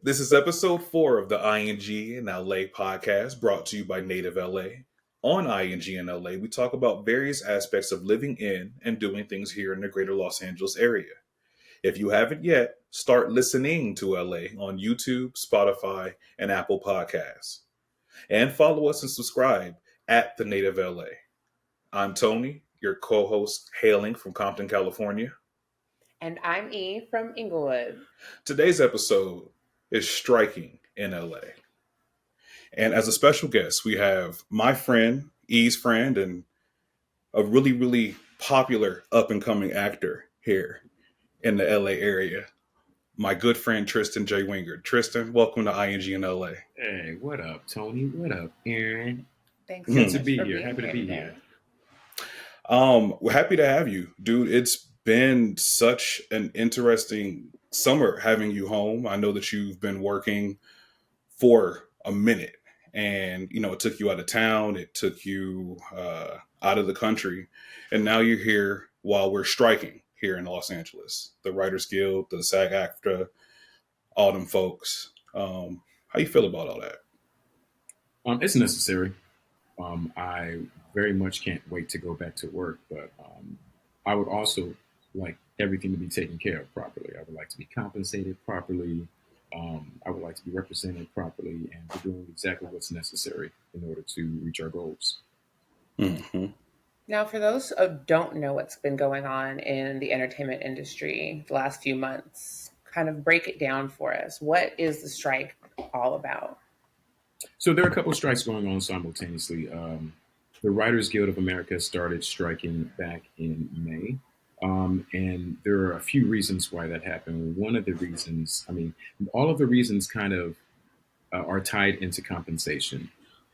This is episode 4 of the inginLA podcast brought to you by Native LA. On inginLA, we talk about various aspects of living in and doing things here in the greater Los Angeles area. If you haven't yet, start listening to LA on YouTube, Spotify, and Apple Podcasts. And follow us and subscribe at the Native LA. I'm Tony, your co-host hailing from Compton, California. And I'm E from Inglewood. Today's episode is Striking in LA. And as a special guest, we have my friend, E's friend, and a really, really popular up and coming actor here in the LA area, my good friend Tristen J Winger. Tristen, welcome to inginLA. Hey, what up, Tony? What up, Aaron? Thanks Good so to much be for here. being Happy to be today. here. We're happy to have you, dude. It's been such an interesting summer having you home. I know that you've been working for a minute, and it took you out of town, it took you out of the country, and now you're here while we're striking here in Los Angeles. The Writers Guild, the SAG-AFTRA, all them folks. How you feel about all that? It's necessary. I very much can't wait to go back to work, but I would also like everything to be taken care of properly. I would like to be compensated properly. I would like to be represented properly, and we're doing exactly what's necessary in order to reach our goals. Mm-hmm. Now, for those who don't know what's been going on in the entertainment industry the last few months, kind of break it down for us. What is the strike all about? So there are a couple of strikes going on simultaneously. The Writers Guild of America started striking back in May. And there are a few reasons why that happened. One of the reasons, all of the reasons kind of are tied into compensation.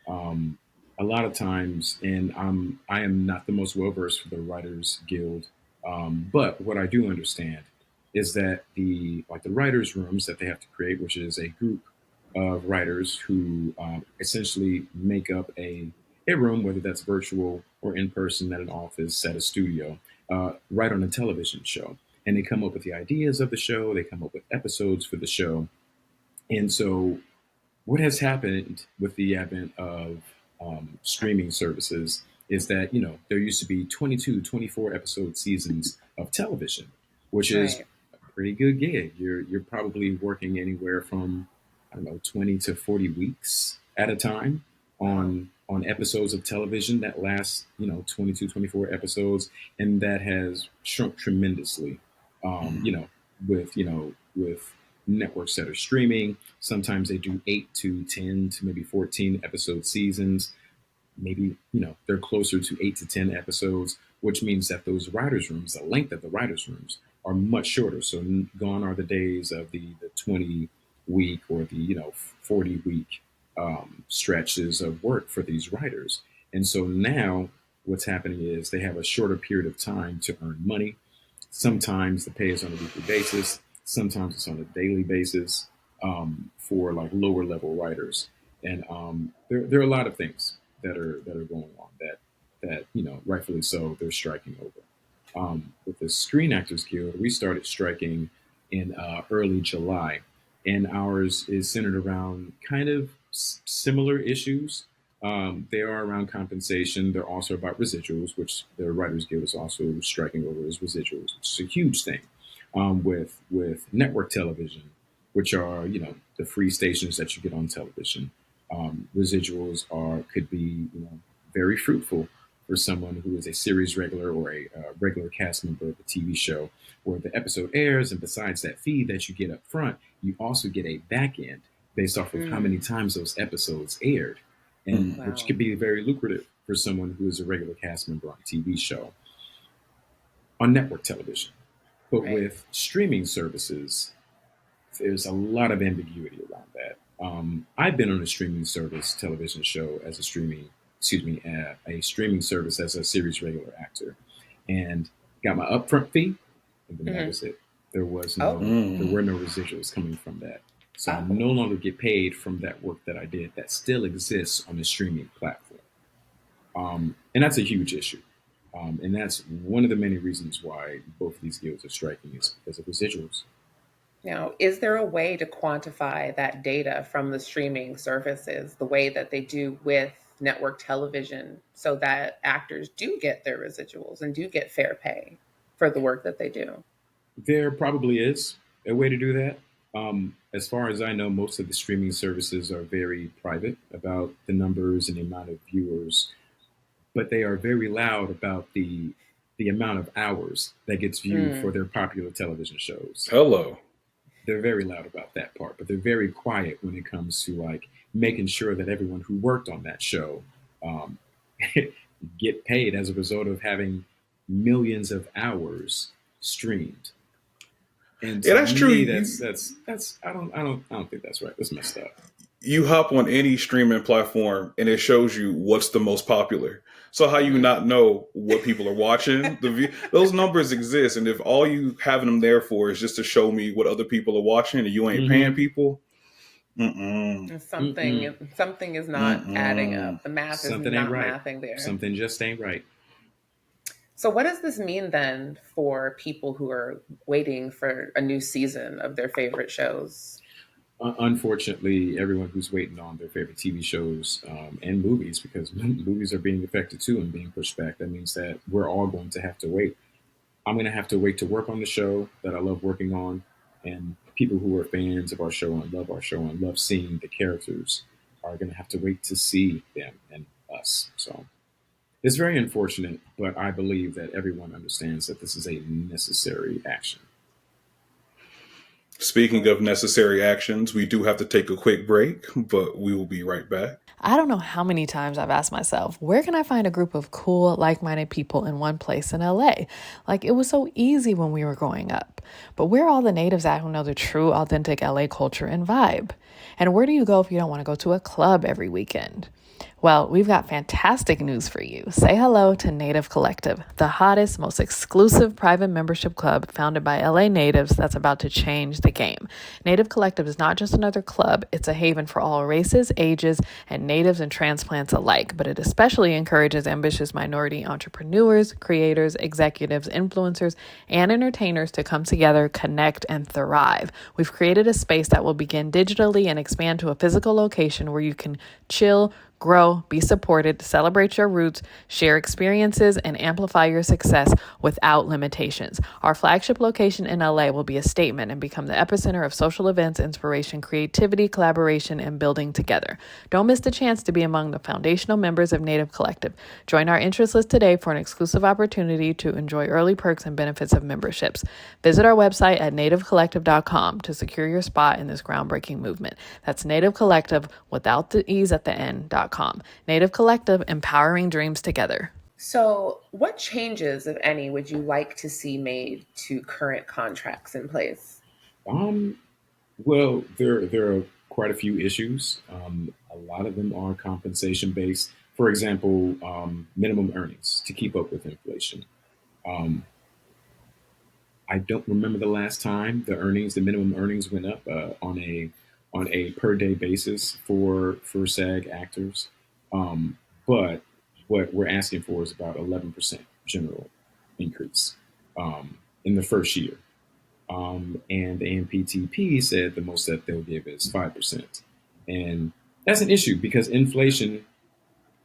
A lot of times, and I am not the most well versed for the Writers Guild, but what I do understand is that the writers' rooms that they have to create, which is a group of writers who essentially make up a room, whether that's virtual or in person at an office, at a studio, write on a television show. And they come up with the ideas of the show, they come up with episodes for the show. And so what has happened with the advent of streaming services is that, there used to be 22, 24 episode seasons of television, which is Right. a pretty good gig. You're probably working anywhere from, 20 to 40 weeks at a time on episodes of television that last, 22, 24 episodes. And that has shrunk tremendously, with networks that are streaming. Sometimes they do 8 to 10 to maybe 14 episode seasons. Maybe, they're closer to 8 to 10 episodes, which means that those writers' rooms, the length of the writers' rooms are much shorter. So gone are the days of the 20 week or the 40 week stretches of work for these writers. And so now what's happening is they have a shorter period of time to earn money. Sometimes the pay is on a weekly basis. Sometimes it's on a daily basis for like lower level writers. And there are a lot of things that are going on that rightfully so they're striking over. With the Screen Actors Guild, we started striking in early July, and ours is centered around kind of similar issues. They are around compensation. They're also about residuals, which the Writers Guild is also striking over as residuals, which is a huge thing. With network television, which are the free stations that you get on television, residuals could be very fruitful for someone who is a series regular or a regular cast member of a TV show, where the episode airs, and besides that fee that you get up front, you also get a back end based off of how many times those episodes aired, and Wow. which could be very lucrative for someone who is a regular cast member on a TV show on network television. But Right. with streaming services, there's a lot of ambiguity around that. I've been on a streaming service television show as a streaming service as a series regular actor, and got my upfront fee, and then that was it. There were no residuals coming from that. So I no longer get paid from that work that I did that still exists on the streaming platform. And that's a huge issue. And that's one of the many reasons why both of these guilds are striking is because of residuals. Now, is there a way to quantify that data from the streaming services the way that they do with network television so that actors do get their residuals and do get fair pay for the work that they do? There probably is a way to do that. As far as I know, most of the streaming services are very private about the numbers and the amount of viewers, but they are very loud about the amount of hours that gets viewed for Mm. their popular television shows. Hello. They're very loud about that part, but they're very quiet when it comes to like making sure that everyone who worked on that show um, get paid as a result of having millions of hours streamed. And Yeah, to that's true. me, that's I don't think that's right. That's messed up. You hop on any streaming platform and it shows you what's the most popular. So how you Mm. not know what people are watching? Those numbers exist, and if all you having them there for is just to show me what other people are watching, and you ain't paying Mm-hmm. people, mm-mm, Mm-mm. Something is not adding mm-mm. up. The math is Something ain't not right. mathing there. Something just ain't right. So, what does this mean then for people who are waiting for a new season of their favorite shows? Unfortunately, everyone who's waiting on their favorite TV shows and movies, because movies are being affected too and being pushed back, that means that we're all going to have to wait. I'm going to have to wait to work on the show that I love working on, and people who are fans of our show and love seeing the characters are going to have to wait to see them and us. So it's very unfortunate, but I believe that everyone understands that this is a necessary action. Speaking of necessary actions, we do have to take a quick break, but we will be right back. I don't know how many times I've asked myself, where can I find a group of cool, like minded people in one place in LA? Like, it was so easy when we were growing up. But where are all the natives at who know the true, authentic LA culture and vibe? And where do you go if you don't want to go to a club every weekend? Well, we've got fantastic news for you. Say hello to Native Collective, the hottest, most exclusive private membership club founded by LA natives that's about to change the game. Native Collective is not just another club, it's a haven for all races, ages, and natives and transplants alike, but it especially encourages ambitious minority entrepreneurs, creators, executives, influencers, and entertainers to come together, connect, and thrive. We've created a space that will begin digitally and expand to a physical location where you can chill, grow, be supported, celebrate your roots, share experiences, and amplify your success without limitations. Our flagship location in LA will be a statement and become the epicenter of social events, inspiration, creativity, collaboration, and building together. Don't miss the chance to be among the foundational members of Native Collective. Join our interest list today for an exclusive opportunity to enjoy early perks and benefits of memberships. Visit our website at nativecollective.com to secure your spot in this groundbreaking movement. That's Native Collective without the E's at the end.com. Native Collective, empowering dreams together. So, what changes, if any, would you like to see made to current contracts in place? Um, well, there are quite a few issues. A lot of them are compensation based. For example, minimum earnings to keep up with inflation. Um, I don't remember the last time the minimum earnings went up on a per day basis for SAG actors. But what we're asking for is about 11% general increase in the first year. And the AMPTP said the most that they'll give is 5%, and that's an issue because inflation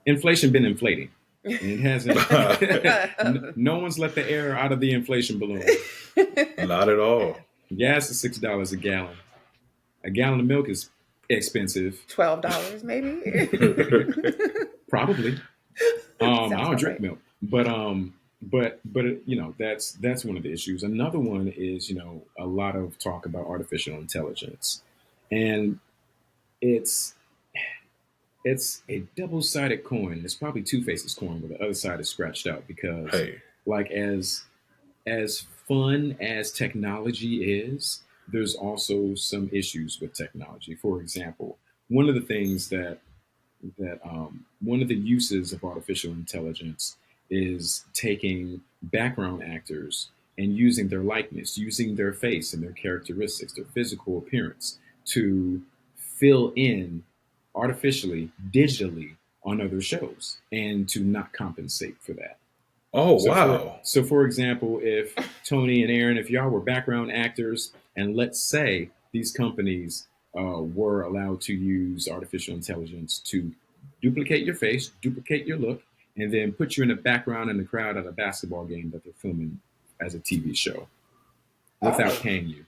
been inflating, and it hasn't. No one's let the air out of the inflation balloon. Not at all. Gas is $6 a gallon. A gallon of milk is expensive. $12, maybe? Probably. I Sounds don't about drink right. milk, but that's one of the issues. Another one is a lot of talk about artificial intelligence, and it's it's a double-sided coin. It's probably two faces coin, where the other side is scratched out because, Hey, like, as fun as technology is, there's also some issues with technology. For example, one of the things that one of the uses of artificial intelligence is taking background actors and using their likeness, using their face and their characteristics, their physical appearance to fill in artificially, digitally on other shows and to not compensate for that. oh So for wow. so for example, if Tony and Aaron, if y'all were background actors And let's say these companies were allowed to use artificial intelligence to duplicate your face, duplicate your look, and then put you in the background in the crowd at a basketball game that they're filming as a TV show without Oh. paying you.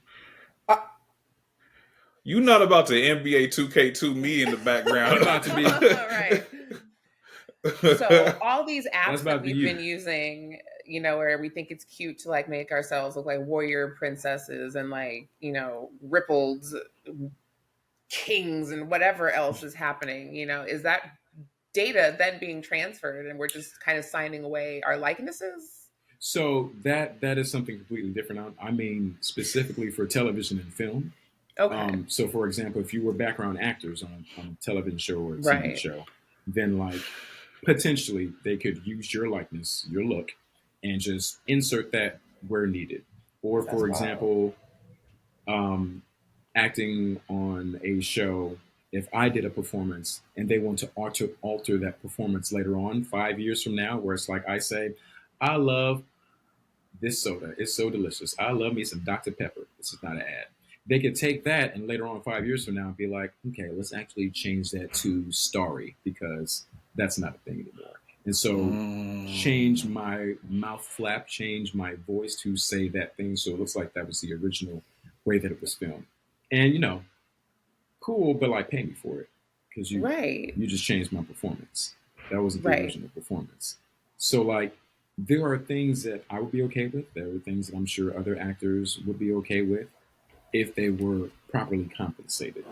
You not about to NBA 2K2 me in the background. I'm about to be. Right. So all these That's apps about that to we've you. been using, you know, where we think it's cute to like make ourselves look like warrior princesses and like, you know, rippled kings and whatever else is happening, you know, is that data then being transferred and we're just kind of signing away our likenesses? So that is something completely different. I mean, specifically for television and film. Okay. So, for example, if you were background actors on a television show or a TV Right. show, then like potentially they could use your likeness, your look, and just insert that where needed. Or, That's for wild. example, um, acting on a show, if I did a performance and they want to alter that performance later on, 5 years from now, where it's like I say, I love this soda. It's so delicious. I love me some Dr. Pepper. This is not an ad. They could take that and later on, 5 years from now, be like, okay, let's actually change that to Starry because that's not a thing anymore. And so change my mouth flap, change my voice to say that thing so it looks like that was the original way that it was filmed. And cool, but like pay me for it because you Right. you just changed my performance. That wasn't the Right. original performance. So like there are things that I would be okay with. There are things that I'm sure other actors would be okay with if they were properly compensated.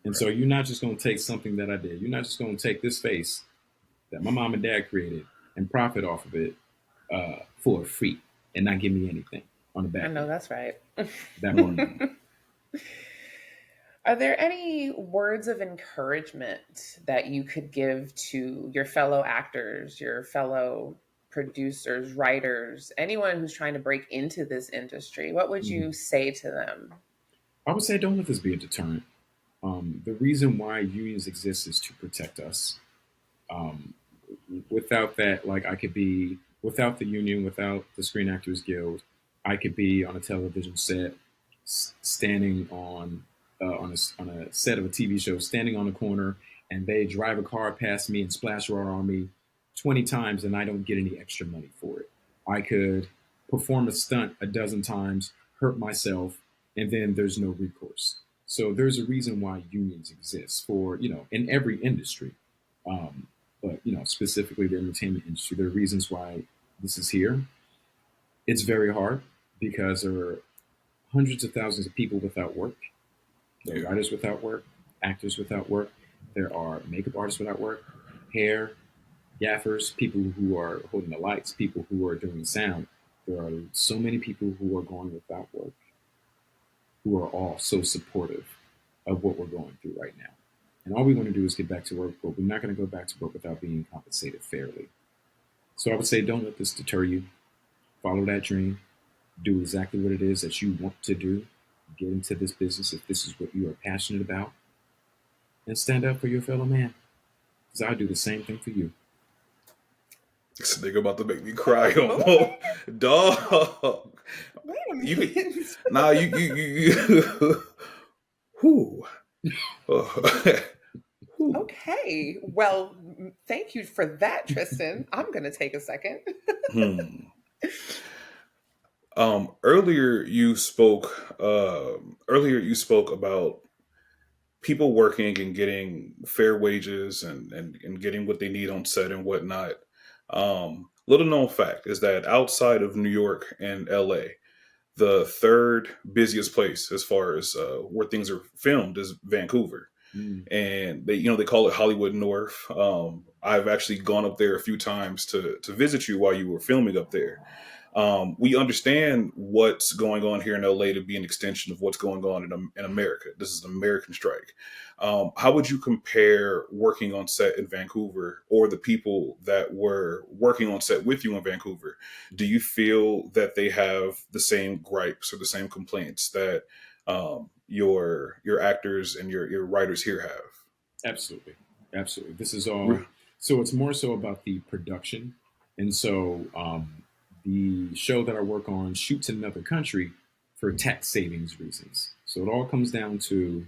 And so you're not just going to take something that I did. You're not just going to take this face that my mom and dad created and profit off of it for a free and not give me anything on the I back know end. that's right. That part. Are there any words of encouragement that you could give to your fellow actors, your fellow producers, writers, anyone who's trying to break into this industry? What would Mhm. you say to them? I would say don't let this be a deterrent. The reason why unions exist is to protect us. Um, Without that, like I could be without the union, without the Screen Actors Guild, I could be on a television set, standing on a set of a TV show, standing on a corner, and they drive a car past me and splash water on me 20 times, and I don't get any extra money for it. I could perform a stunt a dozen times, hurt myself, and then there's no recourse. So there's a reason why unions exist for in every industry. Um, but specifically the entertainment industry, there are reasons why this is here. It's very hard because there are hundreds of thousands of people without work. There are Yeah. writers without work, actors without work. There are makeup artists without work, hair, gaffers, people who are holding the lights, people who are doing sound. There are so many people who are going without work, who are all so supportive of what we're going through right now. And all we want to do is get back to work, but we're not going to go back to work without being compensated fairly. So I would say don't let this deter you. Follow that dream. Do exactly what it is that you want to do. Get into this business if this is what you are passionate about. And stand up for your fellow man. Because I do the same thing for you. This nigga about to make me cry Oh, almost. okay. Dog. Wait a You minute. nah you whew. Whew. Okay. Well, thank you for that, Tristan. I'm going to take a second. Hmm. Earlier you spoke about people working and getting fair wages and getting what they need on set and whatnot. Little known fact is that outside of New York and LA, the third busiest place as far as where things are filmed is Vancouver. Mm. And they call it Hollywood North. I've actually gone up there a few times to visit you while you were filming up there. We understand what's going on here in LA to be an extension of what's going on in America. This is an American strike. How would you compare working on set in Vancouver or the people that were working on set with you in Vancouver? Do you feel that they have the same gripes or the same complaints that your actors and your writers here have? Absolutely. Absolutely. This is all. So it's more so about the production. And so the show that I work on shoots in another country for tax savings reasons. So it all comes down to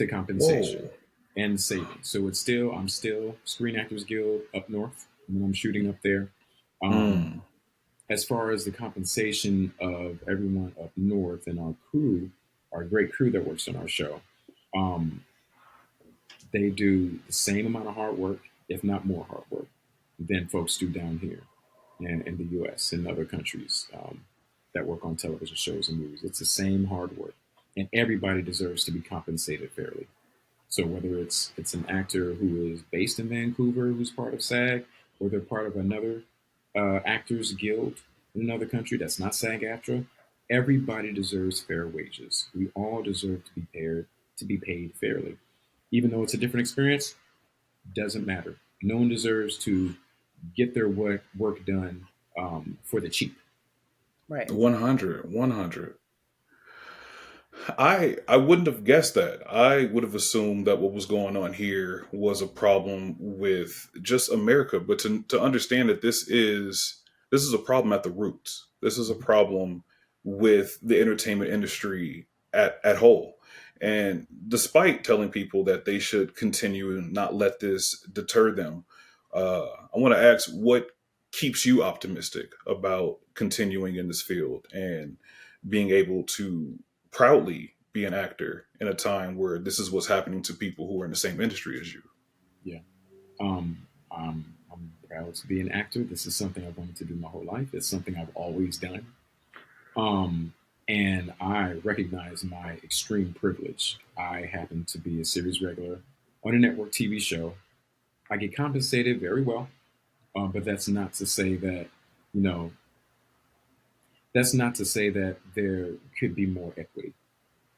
compensation Whoa. and savings. So I'm still Screen Actors Guild up north when I'm shooting up there. Um, Mm. as far as the compensation of everyone up north and our crew, our great crew that works on our show, um, they do the same amount of hard work, if not more hard work, than folks do down here in the U.S. and other countries that work on television shows and movies. It's the same hard work, and everybody deserves to be compensated fairly. So whether it's an actor who is based in Vancouver who's part of SAG, or they're part of another actors guild in another country that's not SAG-AFTRA, everybody deserves fair wages. We all deserve to be paid fairly, even though it's a different experience. Doesn't matter. No one deserves to get their work done for the cheap. Right. 100. 100. I wouldn't have guessed that. I would have assumed that what was going on here was a problem with just America, but to understand that this is a problem at the roots. This is a problem with the entertainment industry at whole. And despite telling people that they should continue and not let this deter them, I want to ask what keeps you optimistic about continuing in this field and being able to proudly be an actor in a time where this is what's happening to people who are in the same industry as you. Yeah. I'm proud to be an actor. This is something I've wanted to do my whole life. It's something I've always done. Um, and I recognize my extreme privilege. I happen to be a series regular on a network TV show. I get compensated very well, but you know, that's not to say that there could be more equity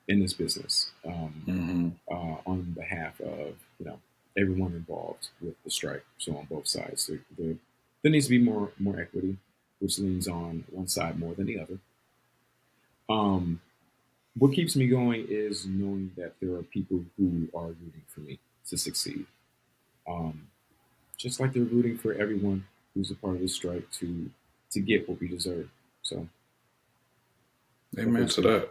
in this business Hmm. on behalf of everyone involved with the strike. So on both sides, there needs to be more equity, which leans on one side more than the other. Um, what keeps me going is knowing that there are people who are rooting for me to succeed, um, just like they're rooting for everyone who's a part of the strike to get what we deserve. So hopefully Amen it's to good.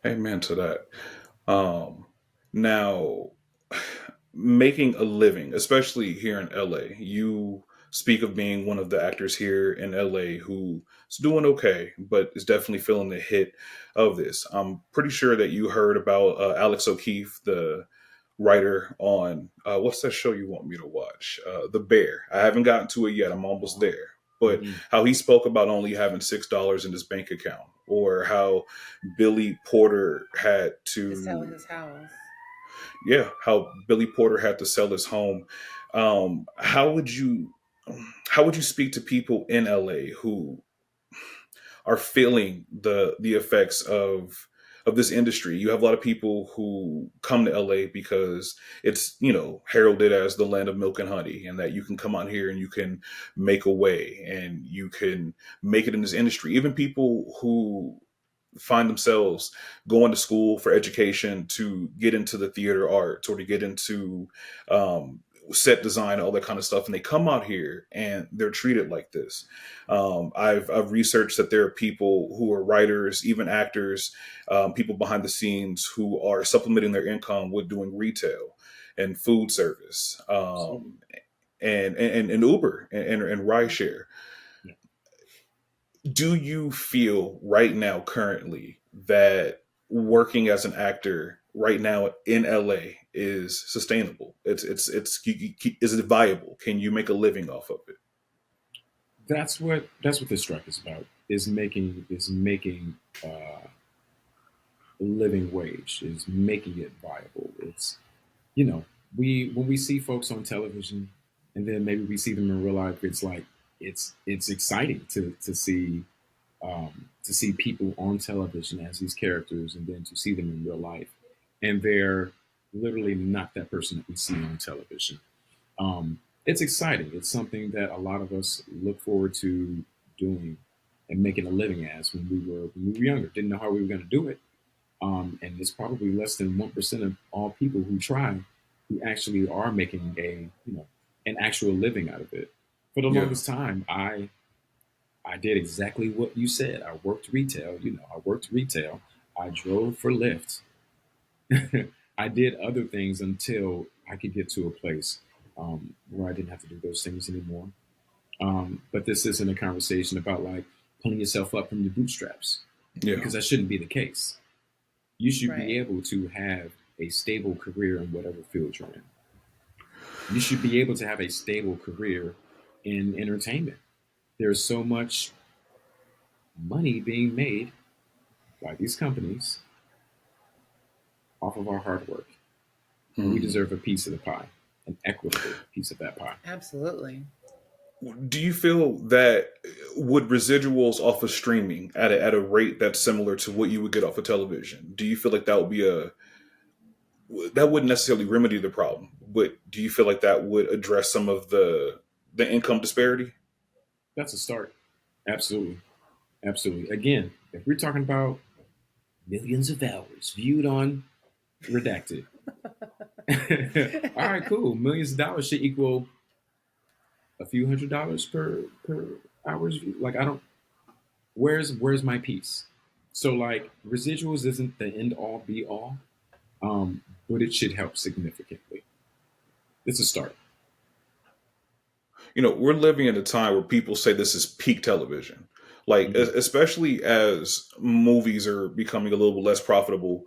that. Amen to that. Um, now, making a living, especially here in LA, you speak of being one of the actors here in LA who's doing okay, but is definitely feeling the hit of this. I'm pretty sure that you heard about Alex O'Keefe, the writer on what's that show you want me to watch? The Bear. I haven't gotten to it yet. I'm almost Uh-huh. there. But Mhm. how he spoke about only having $6 in his bank account, or how Billy Porter had To sell to, his house. yeah, how Billy Porter had to sell his home. Um, how would you, how would you speak to people in LA who are feeling the effects of this industry? You have a lot of people who come to LA because it's, heralded as the land of milk and honey, and that you can come out here and you can make a way and you can make it in this industry. Even people who find themselves going to school for education to get into the theater arts or to get into um, set design, all that kind of stuff, and they come out here and they're treated like this. I've researched that there are people who are writers, even actors, people behind the scenes who are supplementing their income with doing retail and food service, Absolutely. and Uber and rideshare. Yeah. Do you feel right now, currently, that working as an actor right now in LA is sustainable? Is it viable? Can you make a living off of it? That's what this strike is about. Is making a living wage. Is making it viable. It's you know we when we see folks on television, and then maybe we see them in real life. It's like it's exciting to see people on television as these characters, and then to see them in real life, and they're literally not that person that we see on television. It's exciting. It's something that a lot of us look forward to doing and making a living as when we were younger. Didn't know how we were going to do it, and it's probably less than 1% of all people who try who actually are making an actual living out of it. For the Yeah. longest time, I did exactly what you said. I worked retail. I worked retail. I drove for Lyft. I did other things until I could get to a place where I didn't have to do those things anymore. But this isn't a conversation about like pulling yourself up from your bootstraps, Yeah. because that shouldn't be the case. You should Right. be able to have a stable career in whatever field you're in. You should be able to have a stable career in entertainment. There's so much money being made by these companies off of our hard work. And we deserve a piece of the pie, an equitable piece of that pie. Absolutely. Do you feel that would residuals off of streaming at a rate that's similar to what you would get off of television? Do you feel like that would be that wouldn't necessarily remedy the problem, but do you feel like that would address some of the income disparity? That's a start. Absolutely. Absolutely. Again, if we're talking about millions of hours viewed on Redacted, all right, cool. Millions of dollars should equal a few $100s per hours viewed. Like I don't. Where's my piece? So like residuals isn't the end all be all, but it should help significantly. It's a start. We're living in a time where people say this is peak television. Like, especially as movies are becoming a little bit less profitable,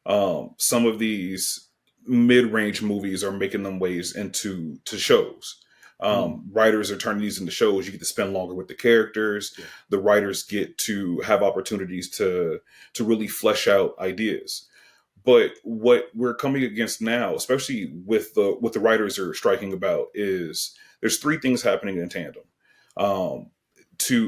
some of these mid-range movies are making them ways into shows. Writers are turning these into shows. You get to spend longer with the characters. Yeah. The writers get to have opportunities to really flesh out ideas. But what we're coming against now, especially with what the writers are striking about, is there's three things happening in tandem.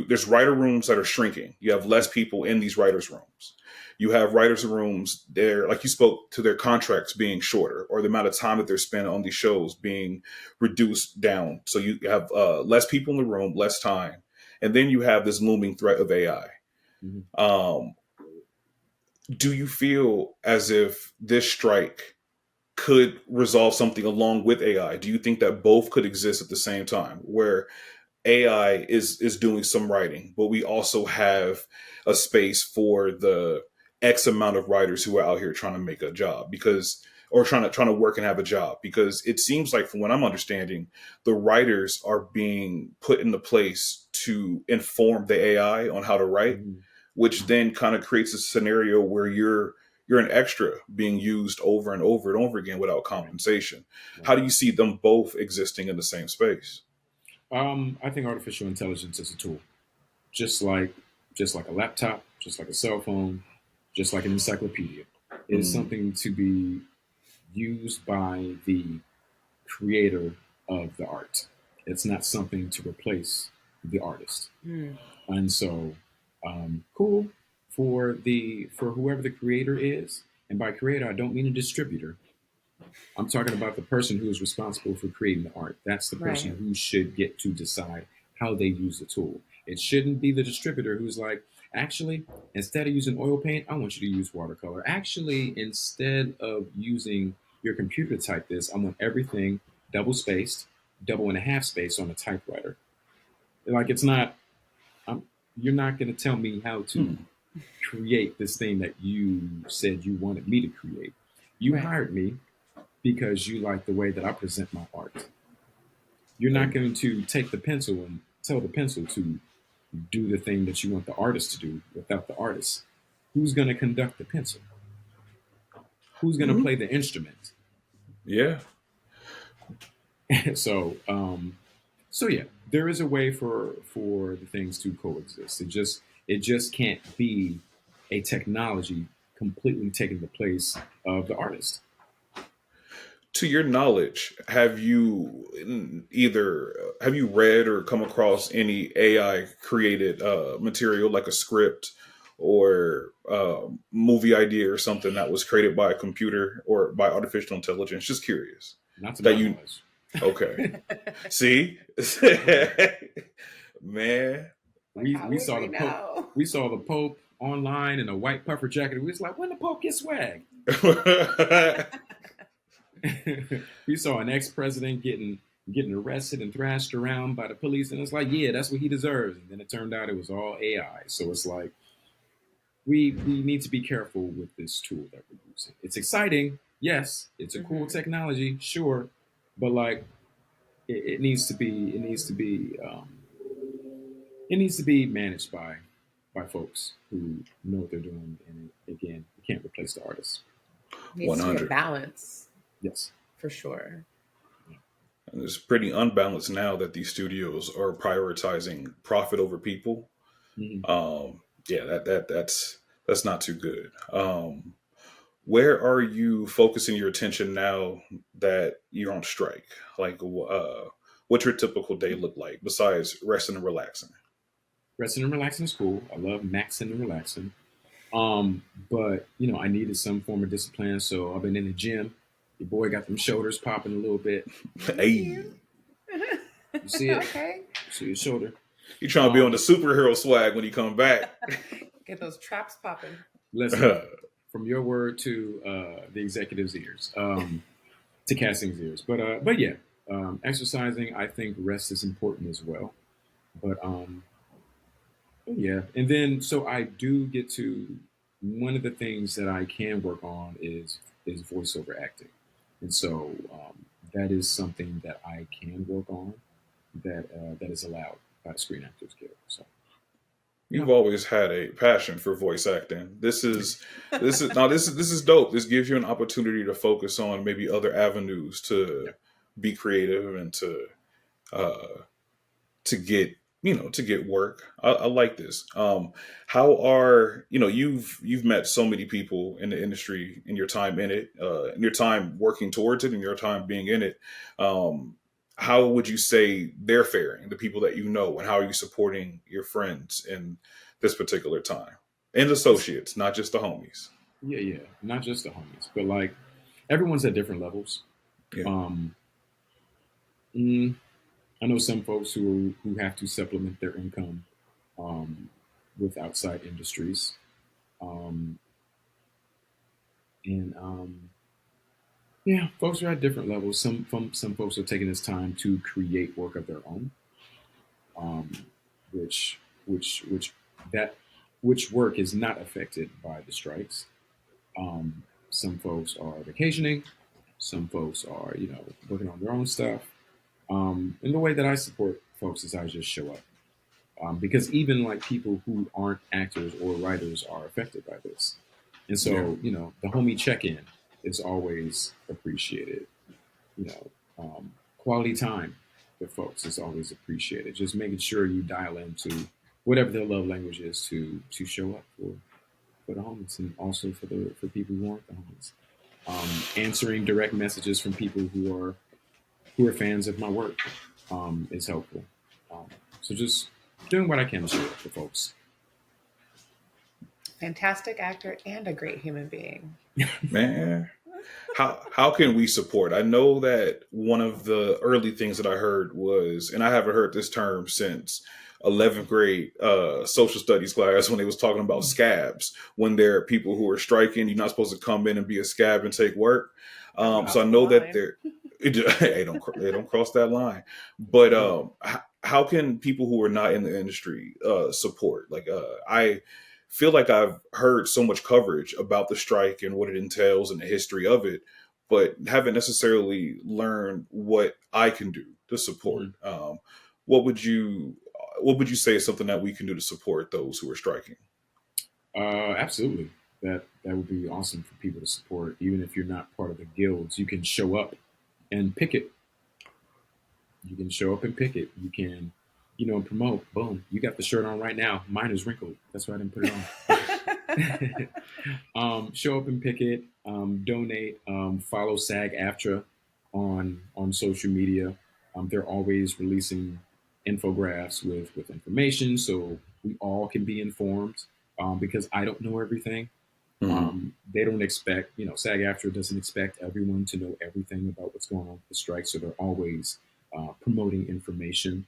There's writer rooms that are shrinking. You have less people in these writers' rooms. You have writers' rooms there, like you spoke to, their contracts being shorter, or the amount of time that they're spending on these shows being reduced down. So you have less people in the room, less time, and then you have this looming threat of AI. Mm-hmm. Do you feel as if this strike could resolve something along with AI? Do you think that both could exist at the same time, where AI is doing some writing, but we also have a space for the X amount of writers who are out here trying to make a job, or trying to work and have a job? Because it seems like, from what I'm understanding, the writers are being put into place to inform the AI on how to write, Mm-hmm. which then kind of creates a scenario where you're an extra being used over and over and over again without compensation. Right. How do you see them both existing in the same space? I think artificial intelligence is a tool, just like a laptop, just like a cell phone, just like an encyclopedia. It is something to be used by the creator of the art. It's not something to replace the artist. And so, cool for whoever the creator is. And by creator, I don't mean a distributor. I'm talking about the person who is responsible for creating the art. That's the person Right. who should get to decide how they use the tool. It shouldn't be the distributor who's like, actually, instead of using oil paint, I want you to use watercolor. Actually, instead of using your computer to type this, I want everything double spaced, double and a half space on a typewriter. Like, it's not, you're not going to tell me how to create this thing that you said you wanted me to create. You Right. hired me because you like the way that I present my art. You're not going to take the pencil and tell the pencil to do the thing that you want the artist to do without the artist. Who's going to conduct the pencil? Who's going to play the instrument? Yeah. So, so yeah, there is a way for the things to coexist. It just can't be a technology completely taking the place of the artist. To your knowledge, have you read or come across any AI created material, like a script or movie idea or something that was created by a computer or by artificial intelligence? Just curious. Not to That my you knowledge. Okay. See? Man. we How we would saw we the Pope. know? We saw the Pope online in a white puffer jacket. We was like, when the Pope get swag? We saw an ex-president getting getting arrested and thrashed around by the police, and it's like, yeah, that's what he deserves. And then it turned out it was all AI. So it's like we need to be careful with this tool that we're using. It's exciting, yes. It's a cool technology, sure, but like it needs to be it needs to be managed by folks who know what they're doing. And again, you can't replace the artist. Needs to be a 100. balance Yes. for sure. And it's pretty unbalanced now that these studios are prioritizing profit over people. Mhm. Yeah, that's not too good. Where are you focusing your attention now that you're on strike? Like, what's your typical day look like besides resting and relaxing? Resting and relaxing is cool. I love maxing and relaxing. But I needed some form of discipline, so I've been in the gym. Your boy got them shoulders popping a little bit. Hey, You see it? Okay. You see your shoulder. you trying to be on the superhero swag when you come back? Get those traps popping. Listen, from your word to the executive's ears, to casting's ears. But yeah, exercising. I think rest is important as well. But yeah, and then so I do get to one of the things that I can work on is voiceover acting, and so that is something that I can work on that is allowed by the Screen Actors Guild. So You've yeah, always had a passion for voice acting. This is dope. This gives you an opportunity to focus on maybe other avenues to yeah. be creative and uh, to get work. I like this. How are you've met so many people in the industry in your time in it, in your time working towards it, in your time being in it. Um, how would you say they're faring, the people that you know, and how are you supporting your friends in this particular time and It's associates, not just the homies? yeah, yeah. Not just the homies, but like everyone's at different levels. Yeah, Um, mm, I know some folks who have to supplement their income um, with outside industries, um, and yeah, folks are at different levels. Some folks are taking this time to create work of their own, um, which which that which work is not affected by the strikes. Some folks are vacationing. Some folks are working on their own stuff. And the way that I support folks is I just show up. Because even like people who aren't actors or writers are affected by this. And yeah. so, the homie check in is always appreciated. You know, quality time with folks is always appreciated. Just making sure you dial into whatever their love language is to show up for the homies and also for people who aren't the homies. Answering direct messages from people who are fans of my work is helpful. Um, so just doing what I can to show up for folks. Fantastic actor and a great human being. Man, how can we support? I know that one of the early things that I heard was, and I haven't heard this term since 11th grade social studies class when they was talking about scabs. When there are people who are striking, you're not supposed to come in and be a scab and take work. So I Cross the know that line. they're they don't cross that line. But Yeah. how can people who are not in the industry support? Like I feel like I've heard so much coverage about the strike and what it entails and the history of it, but haven't necessarily learned what I can do to support. Mhm. What would you what would you say is something that we can do to support those who are striking? Absolutely. That would be awesome for people to support. Even if you're not part of the guilds, you can show up and pick it. You can show up and pick it. You can, promote. Boom. You got the shirt on right now. Mine is wrinkled. That's why I didn't put it on. Show up and pick it. Donate. Follow SAG AFTRA on social media. They're always releasing infographics with information, so we all can be informed. Because I don't know everything. Hmm. They don't expect, SAG AFTRA doesn't expect everyone to know everything about what's going on with the strike, so they're always promoting information.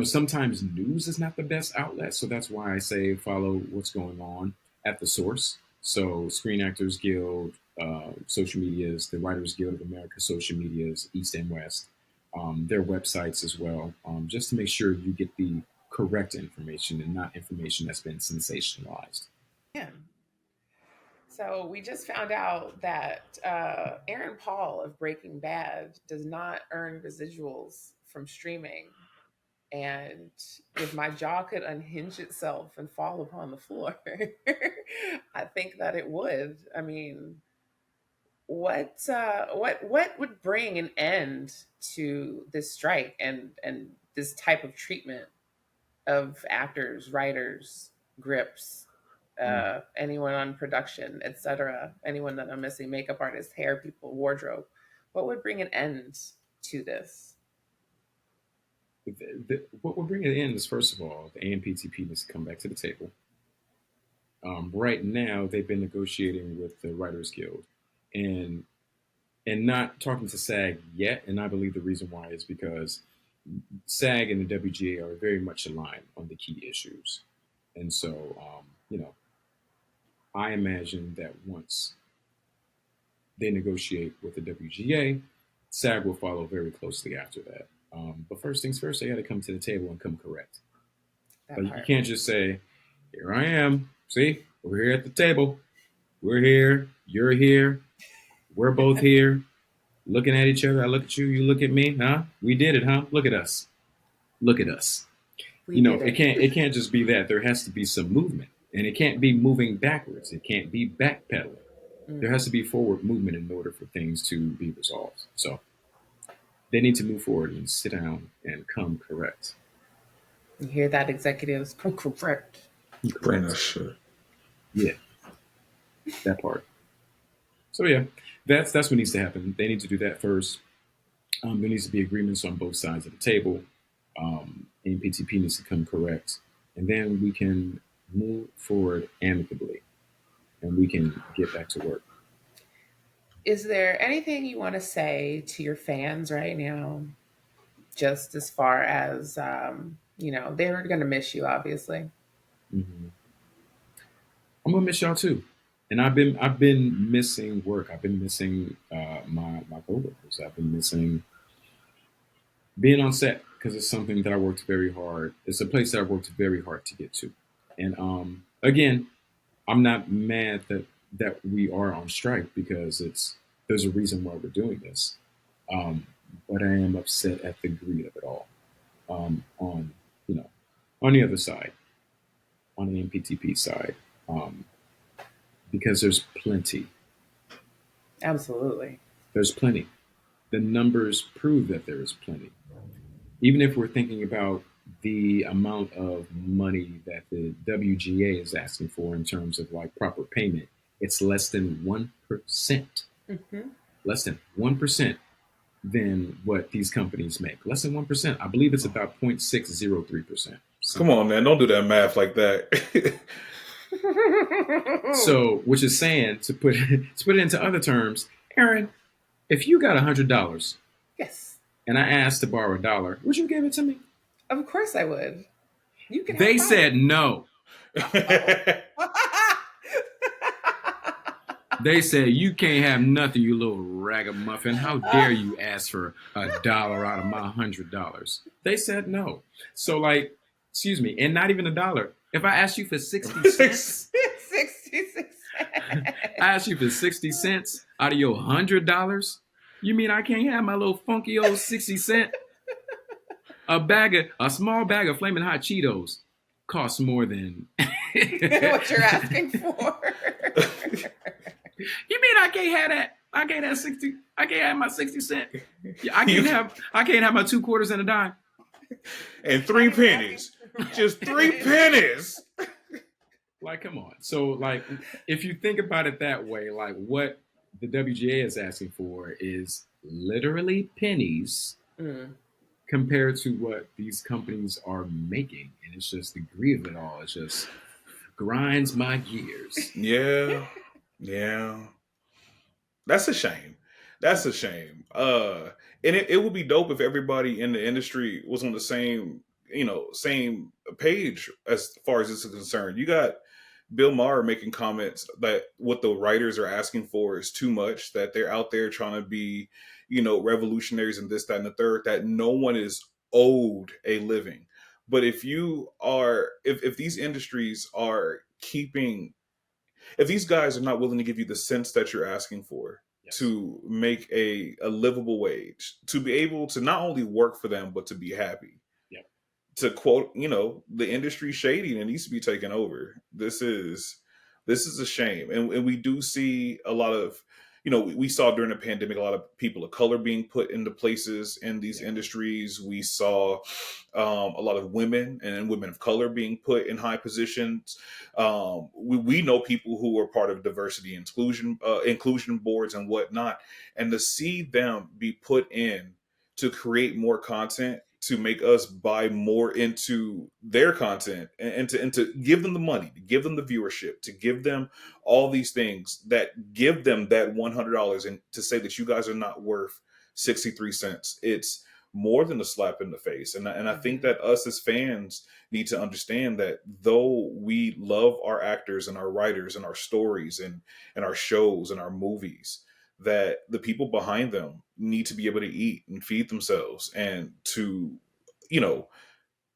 Sometimes news is not the best outlet, so that's why I say follow what's going on at the source. So, Screen Actors Guild, social medias, the Writers Guild of America, social medias, East and West. their websites as well, just to make sure you get the correct information and not information that's been sensationalized. Yeah. So we just found out that Aaron Paul of Breaking Bad does not earn residuals from streaming. And if my jaw could unhinge itself and fall upon the floor, I think that it would. I mean, what would bring an end to this strike and this type of treatment of actors, writers, grips, anyone on production, etc., anyone that I'm missing, makeup artists, hair people, wardrobe? What would bring an end to this? What we're bringing in is, first of all, the AMPTP needs to come back to the table. Right now, they've been negotiating with the Writers Guild, and not talking to SAG yet. And I believe the reason why is because SAG and the WGA are very much aligned on the key issues. And so, I imagine that once they negotiate with the WGA, SAG will follow very closely after that. But first things first, they got to come to the table and come correct. But you can't just say, "Here I am. See, we're here at the table. We're here. You're here. We're both here, looking at each other. I look at you. You look at me. Huh? We did it, huh? Look at us. Look at us." It can't just be that. There has to be some movement, and it can't be moving backwards. It can't be backpedaling. There has to be forward movement in order for things to be resolved. So they need to move forward and sit down and come correct. You hear that, executives? Come correct. Bring that shit. Yeah, that part. So yeah, that's what needs to happen. They need to do that first. There needs to be agreements on both sides of the table. AMPTP needs to come correct, and then we can move forward amicably, and we can get back to work. Is there anything you want to say to your fans right now? Just as far as they're going to miss you, obviously. Mm-hmm. I'm gonna miss y'all too, and I've been missing work. I've been missing my coworkers. I've been missing being on set because it's something that I worked very hard. It's a place that I worked very hard to get to, and again, I'm not mad that we are on strike because there's a reason why we're doing this, but I am upset at the greed of it all. On on the other side, on the MPTP side. Because there's plenty. Absolutely. There's plenty. The numbers prove that there is plenty. Even if we're thinking about the amount of money that the WGA is asking for in terms of like proper payment, it's less than 1%. Mm-hmm. Less than 1% than what these companies make. Less than 1%. I believe it's about 0.603%. Come on, man. Don't do that math like that. So, which is saying, to put it into other terms, Aaron, if you got $100, yes, and I asked to borrow $1, would you give it to me? Of course I would. You can. They said no. They said you can't have nothing, you little ragamuffin. How dare you ask for $1 out of my $100? They said no. So, like, excuse me, and not even $1. If I asked you for 60 cents, 66 cents. I asked you for 60 cents out of your $100, you mean I can't have my little funky old 60 cent? A small bag of Flamin' Hot Cheetos costs more than what you're asking for. You mean I can't have that? I can't have 60. I can't have my 60 cent. I can't have my 2 quarters and a dime. And 3 pennies. Just 3 pennies. Like, come on. So, like, if you think about it that way, like, what the WGA is asking for is literally pennies compared to what these companies are making. And it's just the greed of it all. It just grinds my gears. Yeah. Yeah. That's a shame. That's a shame. And it would be dope if everybody in the industry was on the same page as far as this is concerned. You got Bill Maher making comments that what the writers are asking for is too much, that they're out there trying to be, revolutionaries and this, that, and the third, that no one is owed a living. But if these industries are keeping, if these guys are not willing to give you the sense that you're asking for, Yes. to make a livable wage, to be able to not only work for them, but to be happy. Yep. To quote, the industry shady and it needs to be taken over. This is a shame. And we do see a lot of, we saw during the pandemic, a lot of people of color being put into places in these industries. We saw a lot of women and women of color being put in high positions. We know people who are part of diversity and inclusion boards and whatnot. And to see them be put in to create more content, to make us buy more into their content, and to give them the money, to give them the viewership, to give them all these things that give them that $100, and to say that you guys are not worth 63 cents. It's more than a slap in the face. And I think that us as fans need to understand that though we love our actors and our writers and our stories and our shows and our movies, that the people behind them need to be able to eat and feed themselves and to,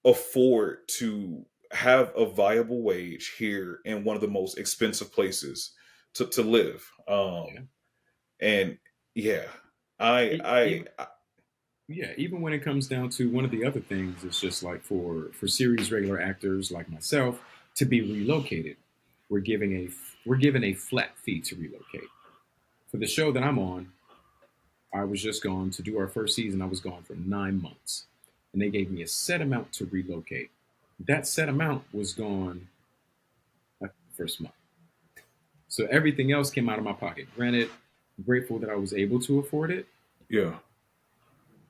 afford to have a viable wage here in one of the most expensive places to live. And yeah, yeah, even when it comes down to one of the other things, it's just like for series regular actors like myself to be relocated, we're given a flat fee to relocate. For the show that I'm on, I was just gone to do our first season. I was gone for 9 months, and they gave me a set amount to relocate. That set amount was gone after the first month, so everything else came out of my pocket. Granted, I'm grateful that I was able to afford it. Yeah.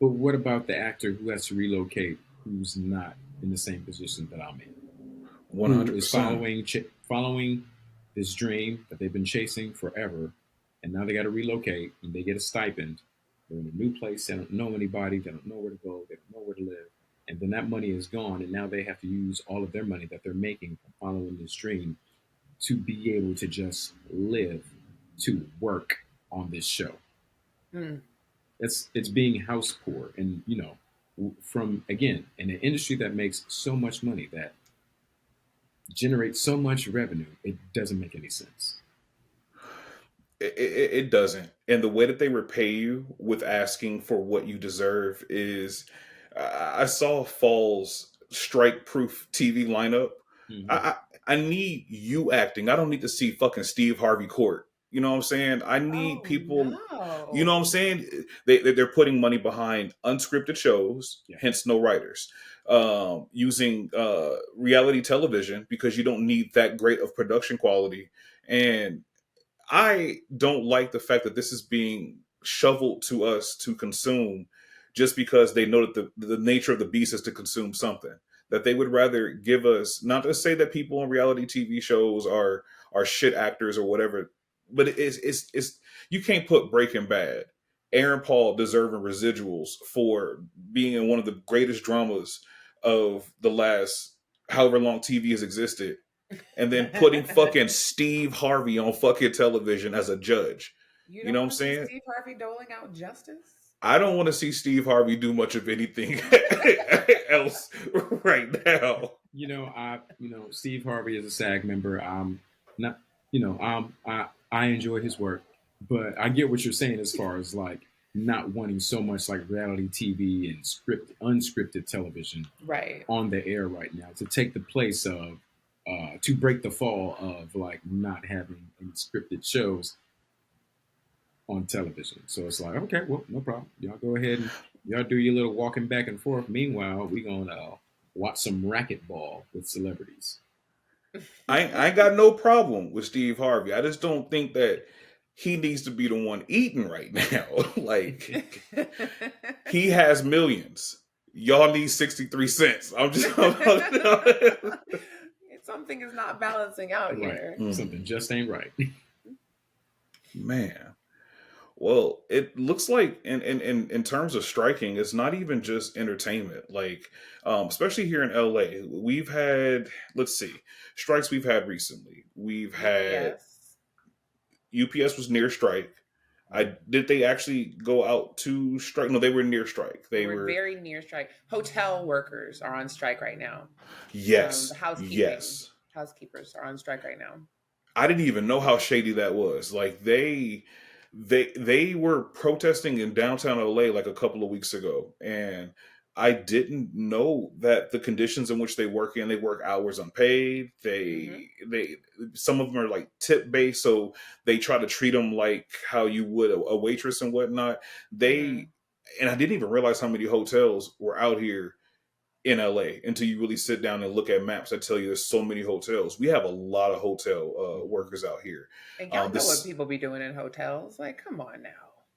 But what about the actor who has to relocate, who's not in the same position that I'm in? 100%. Who is following this dream that they've been chasing forever, and now they got to relocate, and they get a stipend. They're in a new place. They don't know anybody. They don't know where to go. They don't know where to live. And then that money is gone, and now they have to use all of their money that they're making from following this dream to be able to just live, to work on this show. It's being house poor, and from again in an industry that makes so much money, that generates so much revenue, it doesn't make any sense. It doesn't. And the way that they repay you with asking for what you deserve is, I saw Fall's strike-proof TV lineup. I need you acting. I don't need to see fucking Steve Harvey Court. You know what I'm saying? I need people. No. You know what I'm saying? They're putting money behind unscripted shows, hence no writers. Using reality television because you don't need that great of production quality. And I don't like the fact that this is being shoveled to us to consume just because they know that the nature of the beast is to consume something. That they would rather give us, not to say that people on reality TV shows are shit actors or whatever, but it's you can't put Breaking Bad, Aaron Paul deserving residuals for being in one of the greatest dramas of the last however long TV has existed, and then putting fucking Steve Harvey on fucking television as a judge. You know what I'm saying? Steve Harvey doling out justice? I don't want to see Steve Harvey do much of anything else right now. Steve Harvey is a SAG member. I'm not, I enjoy his work, but I get what you're saying as far as like not wanting so much like reality TV and unscripted television on the air right now to take the place of to break the fall of like not having any scripted shows on television. So it's like, okay, well, no problem. Y'all go ahead and y'all do your little walking back and forth. Meanwhile, we gonna watch some racquetball with celebrities. I ain't got no problem with Steve Harvey. I just don't think that he needs to be the one eating right now. Like, he has millions. Y'all need 63 cents. Something is not balancing out here. Something just ain't right. Man. Well, it looks like in terms of striking, it's not even just entertainment. Like, especially here in LA, we've had, let's see, strikes we've had recently. We've had UPS. UPS was near strike. Mhm. I did they actually go out to strike? No, they were near strike. They They were were, very near strike. Hotel workers are on strike right now. The yes, housekeeping yes. housekeepers are on strike right now. I didn't even know how shady that was. Like they were protesting in downtown LA like a couple of weeks ago, and I didn't know that the conditions in which they work hours unpaid. Hmm. They some of them are like tip based, so they try to treat them like how you would a waitress and whatnot. Hmm. They and I didn't even realize how many hotels were out here in LA until you really sit down and look at maps that tell you there's so many hotels. We have a lot of hotel Mhm. workers out here. And y'all know what This, people be doing in hotels. Like, come on now.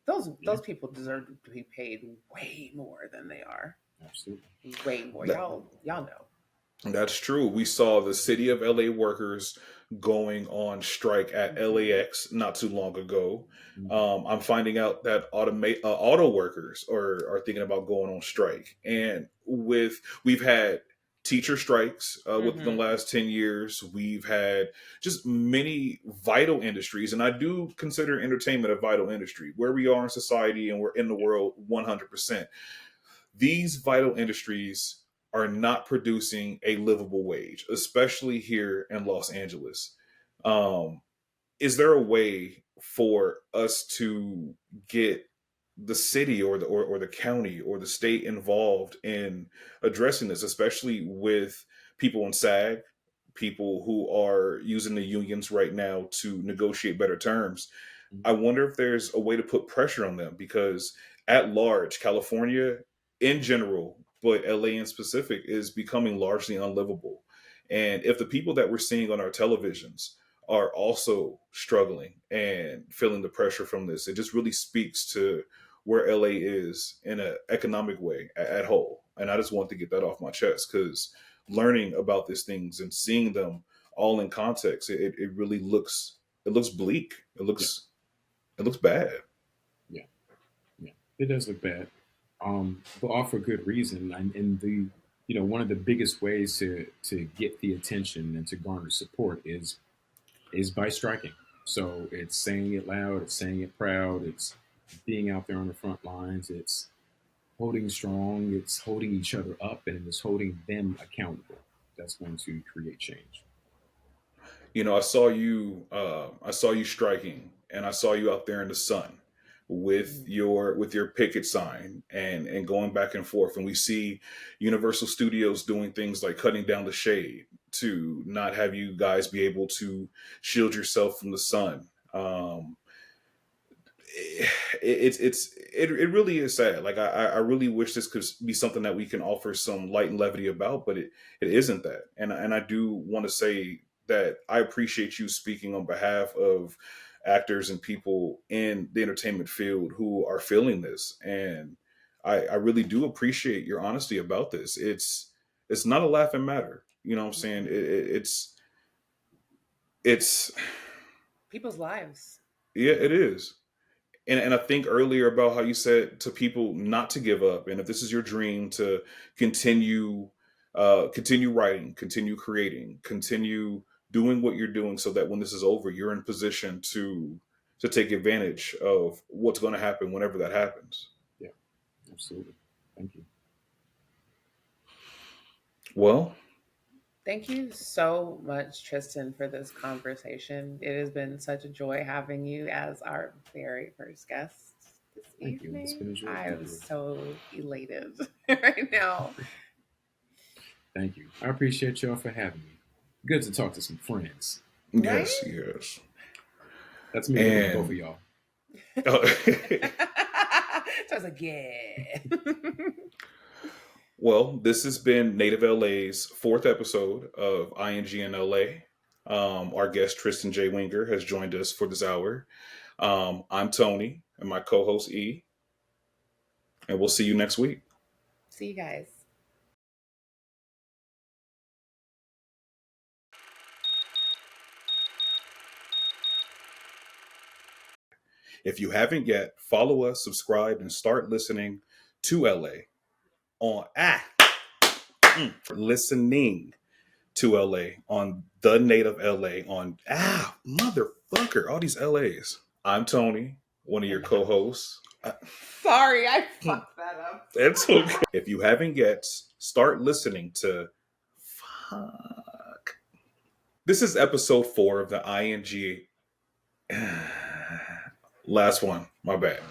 Yeah, Those people deserve to be paid way more than they are. absolutely. Way more. that, Y'all know. that's true. We saw the city of LA workers going on strike at Hmm. LAX not too long ago. Mhm. I'm finding out that auto workers are thinking about going on strike, and we've had teacher strikes within the Hmm. last 10 years. We've had just many vital industries, and I do consider entertainment a vital industry where we are in society and we're in the world 100%. These vital industries are not producing a livable wage, especially here in Los Angeles. Um, is there a way for us to get the city or the county or the state involved in addressing this, especially with people in SAG, people who are using the unions right now to negotiate better terms? I Mhm. wonder if there's a way to put pressure on them because at large, California in general, but LA in specific, is becoming largely unlivable. And if the people that we're seeing on our televisions are also struggling and feeling the pressure from this, it just really speaks to where LA is in an economic way at whole. And I just want to get that off my chest because learning about these things and seeing them all in context, it really looks bleak. Yeah, It looks bad. yeah, yeah. It does look bad, but all for good reason. And the one of the biggest ways to get the attention and to garner support is by striking. So it's saying it loud, it's saying it proud, it's being out there on the front lines, it's holding strong, it's holding each other up, and it's holding them accountable. That's going to create change. You know, I saw you striking, and I saw you out there in the sun with Hmm. your picket sign and going back and forth. And we see Universal Studios doing things like cutting down the shade to not have you guys be able to shield yourself from the sun. It really is sad. Like I really wish this could be something that we can offer some light and levity about, but it isn't that. And I do want to say that I appreciate you speaking on behalf of actors and people in the entertainment field who are feeling this. And I really do appreciate your honesty about this. It's not a laughing matter. You know what I'm saying? Hmm. It's People's lives. yeah, it is. And I think earlier about how you said to people not to give up, and if this is your dream to continue, continue writing, continue creating, continue doing what you're doing, so that when this is over, you're in position to take advantage of what's going to happen whenever that happens. Yeah, absolutely. Thank you. Well, Thank you so much, Tristan, for this conversation. It has been such a joy having you as our very first guest this Thank you. It's been evening. a joy I being am here. so elated right now. Thank you. I appreciate y'all for having me. Good to talk to some friends. Right? yes, yes, That's me looking at both of and y'all. So I was like, yeah. well, this has been Native LA's fourth episode of inginLA. Our guest Tristen J Winger has joined us for this hour. I'm Tony, and my co-host E, and we'll see you next week. See you guys. If you haven't yet, follow us, subscribe, and start listening to LA on listening to LA on the native LA on motherfucker, all these LAs. I'm Tony, one of your co-hosts. Sorry, I fucked that up. It's okay. If you haven't yet, start listening to fuck. This is episode 4 of the ING. Last one. My bad.